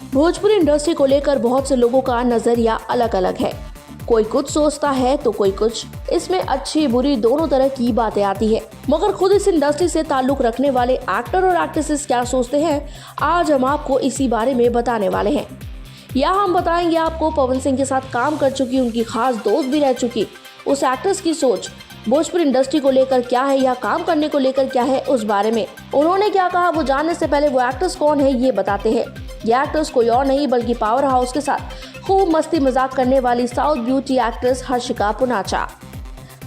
Bhojpuri industry को लेकर बहुत से लोगों का नजरिया अलग अलग है। कोई कुछ सोचता है तो कोई कुछ। इसमें अच्छी बुरी दोनों तरह की बातें आती है, मगर खुद इस इंडस्ट्री से ताल्लुक रखने वाले एक्टर और एक्ट्रेसेस क्या सोचते हैं, आज हम आपको इसी बारे में बताने वाले हैं। या हम बताएंगे आपको पवन सिंह के साथ काम कर चुकी, उनकी खास दोस्त भी रह चुकी उस एक्ट्रेस की सोच भोजपुरी इंडस्ट्री को लेकर क्या है या काम करने को लेकर क्या है उस बारे में। उन्होंने क्या कहा वो जानने से पहले वो एक्ट्रेस कौन है ये बताते हैं। ये एक्ट्रेस कोई और नहीं बल्कि पावर हाउस के साथ खूब मस्ती मजाक करने वाली south beauty actress Harshika Punacha.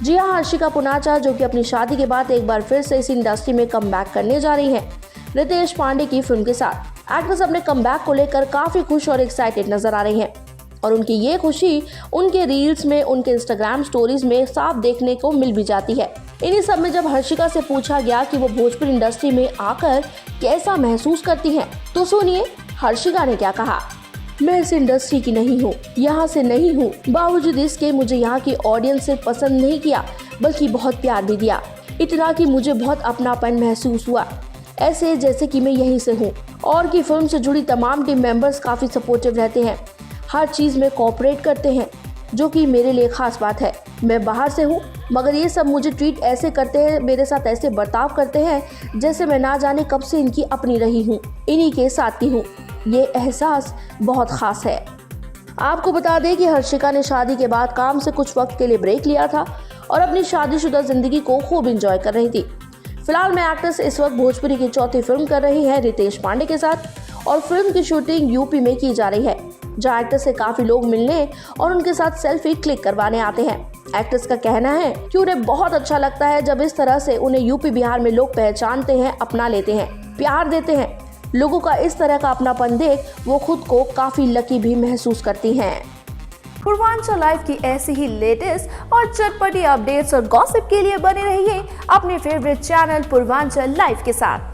जी हाँ, हर्षिका पुनाचा जो कि अपनी शादी के बाद एक बार फिर से इस इंडस्ट्री में कमबैक करने जा रही हैं रितेश पांडे की फिल्म के साथ। एक्ट्रेस अपने कमबैक को लेकर काफी खुश और एक्साइटेड नजर आ रही हैं और उनकी ये खुशी उनके रील्स में, उनके इंस्टाग्राम स्टोरीज में साफ देखने को मिल भी जाती है। इन्हीं सब में जब हर्षिका से पूछा गया कि वो भोजपुरी इंडस्ट्री में आकर कैसा महसूस करती हैं, तो सुनिए हर्षिका ने क्या कहा। मैं इस इंडस्ट्री की नहीं हूँ, यहाँ से नहीं हूँ। बावजूद इसके मुझे यहाँ की ऑडियंस से पसंद नहीं किया बल्कि बहुत प्यार भी दिया, इतना कि मुझे बहुत अपनापन महसूस हुआ, ऐसे जैसे कि मैं यहीं से हूँ। और की फिल्म से जुड़ी तमाम टीम मेंबर्स काफी सपोर्टिव रहते हैं, हर चीज में कोऑपरेट करते हैं, जो कि मेरे लिए खास बात है। मैं बाहर से हूँ मगर ये सब मुझे ट्रीट ऐसे करते हैं, मेरे साथ ऐसे बर्ताव करते हैं जैसे मैं ना जाने कब से इनकी अपनी रही हूँ, इन्हीं के साथ ही हूँ। ये एहसास बहुत खास है। आपको बता दें कि हर्षिका ने शादी के बाद काम से कुछ वक्त के लिए ब्रेक लिया था और अपनी शादीशुदा जिंदगी को खूब एंजॉय कर रही थी। फिलहाल में एक्ट्रेस इस वक्त भोजपुरी की चौथी फिल्म कर रही है रितेश पांडे के साथ और फिल्म की शूटिंग यूपी में की जा रही है, जहां एक्ट्रेस से काफी लोग मिलने और उनके साथ सेल्फी क्लिक करवाने आते हैं। एक्ट्रेस का कहना है कि उन्हें बहुत अच्छा लगता है जब इस तरह से उन्हें यूपी बिहार में लोग पहचानते हैं, अपना लेते हैं, प्यार देते हैं। लोगों का इस तरह का अपनापन देख वो खुद को काफी लकी भी महसूस करती हैं। पूर्वांचल लाइव की ऐसी ही लेटेस्ट और चटपटी अपडेट्स और गॉसिप के लिए बने रहिए अपने फेवरेट चैनल पूर्वांचल लाइव के साथ।